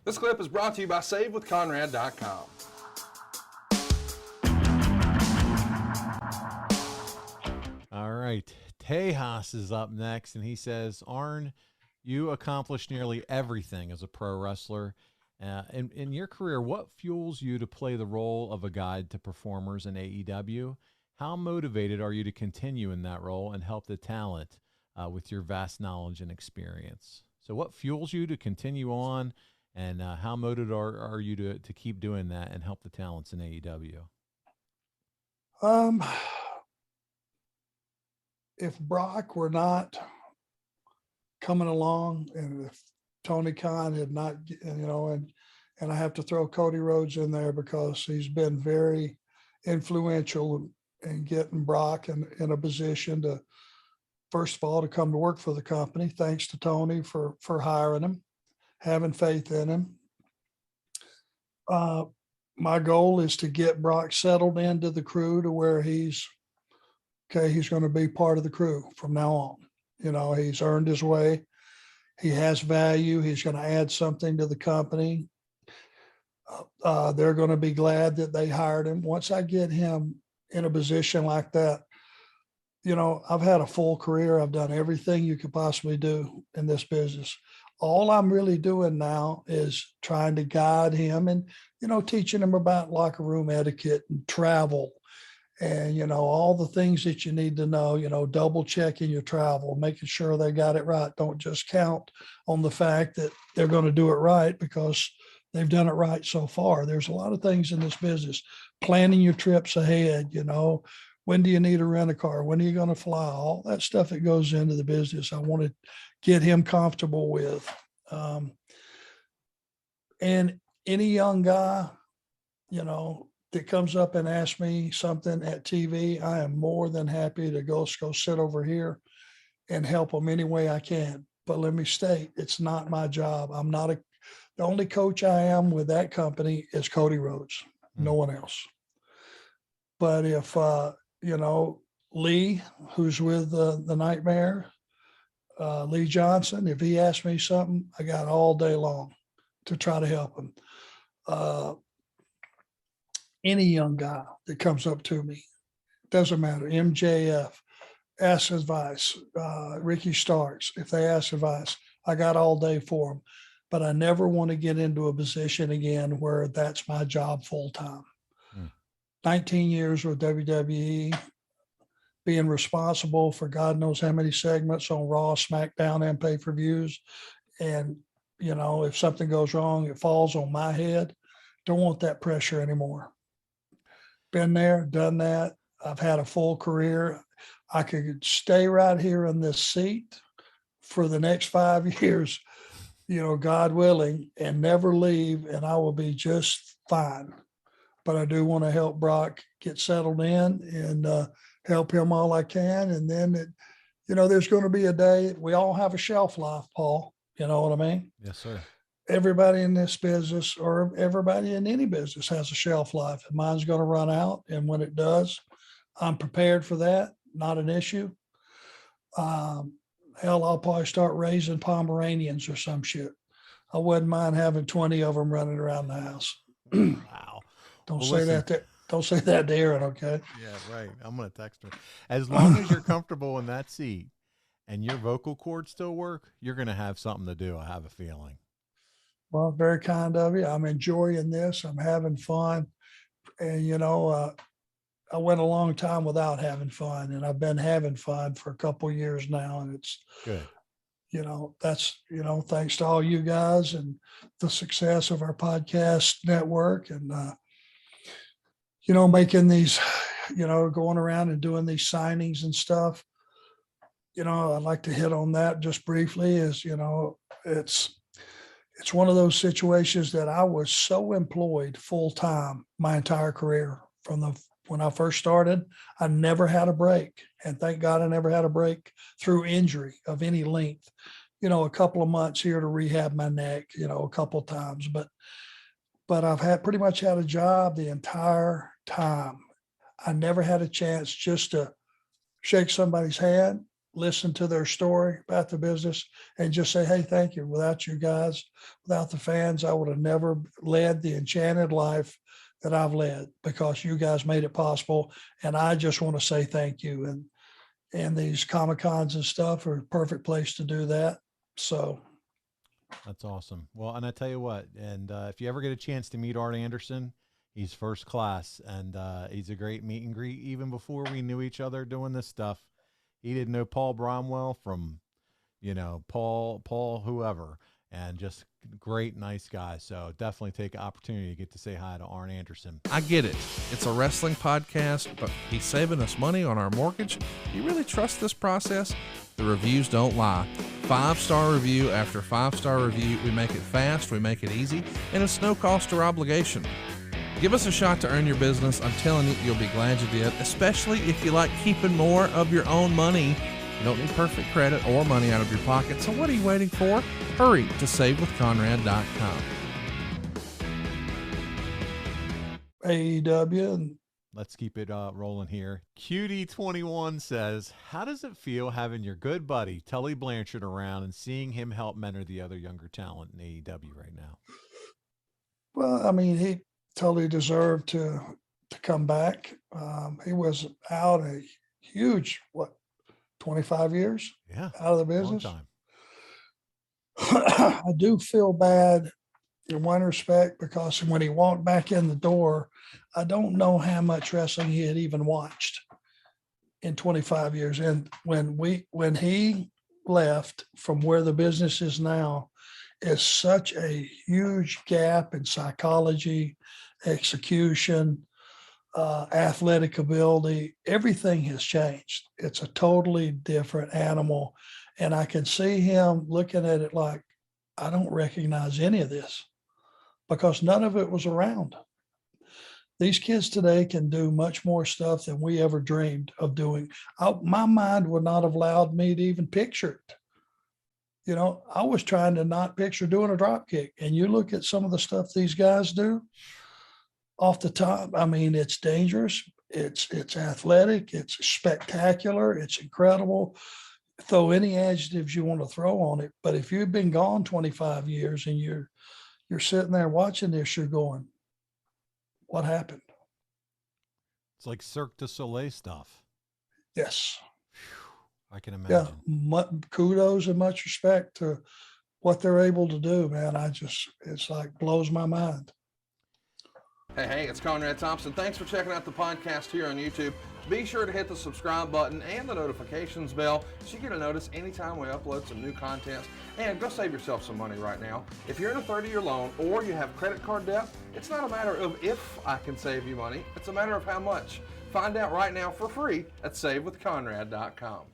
This clip is brought to you by SaveWithConrad.com. All right. Tejas is up next, and he says, Arn, you accomplished nearly everything as a pro wrestler. In your career, what fuels you to play the role of a guide to performers in AEW? How motivated are you to continue in that role and help the talent with your vast knowledge and experience? So what fuels you to continue on, and how motivated are you to keep doing that and help the talents in AEW? If Brock were not coming along, and if Tony Khan had not, and I have to throw Cody Rhodes in there because he's been very influential in getting Brock in a position to, first of all, to come to work for the company. Thanks to Tony for hiring him, having faith in him. My goal is to get Brock settled into the crew to where he's going to be part of the crew from now on. He's earned his way. He has value. He's going to add something to the company. They're going to be glad that they hired him. Once I get him in a position like that, I've had a full career. I've done everything you could possibly do in this business. All I'm really doing now is trying to guide him and, teaching him about locker room etiquette and travel and, all the things that you need to know, double checking your travel, making sure they got it right. Don't just count on the fact that they're going to do it right because they've done it right so far. There's a lot of things in this business. Planning your trips ahead, when do you need to rent a car? When are you going to fly? All that stuff that goes into the business, I want to get him comfortable with. And any young guy, that comes up and asks me something at TV, I am more than happy to go sit over here and help them any way I can. But let me state, it's not my job. The only coach I am with that company is Cody Rhodes, no one else. But if, Lee, who's with the Nightmare, Lee Johnson, if he asks me something, I got all day long to try to help him. Any young guy that comes up to me, doesn't matter, MJF, asks advice, Ricky Starks, if they ask advice, I got all day for them. But I never want to get into a position again where that's my job full time. 19 years with WWE, being responsible for God knows how many segments on Raw, SmackDown, and pay-per-views. And, if something goes wrong, it falls on my head. Don't want that pressure anymore. Been there, done that. I've had a full career. I could stay right here in this seat for the next 5 years, God willing, and never leave, and I will be just fine. But I do want to help Brock get settled in and help him all I can. And then, there's going to be a day, we all have a shelf life, Paul. You know what I mean? Yes, sir. Everybody in this business or everybody in any business has a shelf life, and mine's going to run out. And when it does, I'm prepared for that. Not an issue. Hell, I'll probably start raising Pomeranians or some shit. I wouldn't mind having 20 of them running around the house. Wow. Don't say that to Aaron, okay? Yeah, right. I'm going to text her. As long as you're comfortable in that seat and your vocal cords still work, you're going to have something to do, I have a feeling. Well, very kind of you. I'm enjoying this. I'm having fun. And, I went a long time without having fun, and I've been having fun for a couple of years now. And it's good. That's, thanks to all you guys and the success of our podcast network and, making these, going around and doing these signings and stuff. I'd like to hit on that just briefly is, it's one of those situations that I was so employed full time my entire career. When I first started, I never had a break. And thank God I never had a break through injury of any length. A couple of months here to rehab my neck, a couple of times. But I've pretty much had a job the entire time. I never had a chance just to shake somebody's hand, listen to their story about the business and just say, hey, thank you. Without you guys, without the fans, I would have never led the enchanted life that I've led, because you guys made it possible. And I just want to say thank you. And these Comic-Cons and stuff are a perfect place to do that. So that's awesome. Well, and I tell you what, and if you ever get a chance to meet Arn Anderson, he's first class, and he's a great meet and greet. Even before we knew each other doing this stuff, he didn't know Paul Bromwell from, Paul whoever, and just great, nice guy. So definitely take an opportunity to get to say hi to Arn Anderson. I get it. It's a wrestling podcast, but he's saving us money on our mortgage. Do you really trust this process? The reviews don't lie. 5-star review after 5-star review. We make it fast, we make it easy, and it's no cost or obligation. Give us a shot to earn your business. I'm telling you, you'll be glad you did, especially if you like keeping more of your own money. You don't need perfect credit or money out of your pocket, so what are you waiting for? Hurry to savewithconrad.com. AEW. And let's keep it rolling here. QD21 says, how does it feel having your good buddy Tully Blanchard around and seeing him help mentor the other younger talent in AEW right now? well, I mean, he totally deserved to come back. He was out a huge, 25 years Yeah, out of the long business. time. I do feel bad in one respect, because when he walked back in the door, I don't know how much wrestling he had even watched in 25 years. And when he left from where the business is now, is such a huge gap in psychology, execution, athletic ability. Everything has changed. It's a totally different animal. And I can see him looking at it like, I don't recognize any of this, because none of it was around. These kids today can do much more stuff than we ever dreamed of doing. My mind would not have allowed me to even picture it. I was trying to not picture doing a drop kick. And you look at some of the stuff these guys do off the top. I mean, it's dangerous. It's athletic. It's spectacular. It's incredible. Throw any adjectives you want to throw on it. But if you've been gone 25 years and you're sitting there watching this, you're going, what happened? It's like Cirque du Soleil stuff. Yes. I can imagine. Yeah. Kudos and much respect to what they're able to do, man. It's like blows my mind. Hey, it's Conrad Thompson. Thanks for checking out the podcast here on YouTube. Be sure to hit the subscribe button and the notifications bell so you get a notice anytime we upload some new content. And go save yourself some money right now. If you're in a 30-year loan or you have credit card debt, it's not a matter of if I can save you money. It's a matter of how much. Find out right now for free at savewithconrad.com.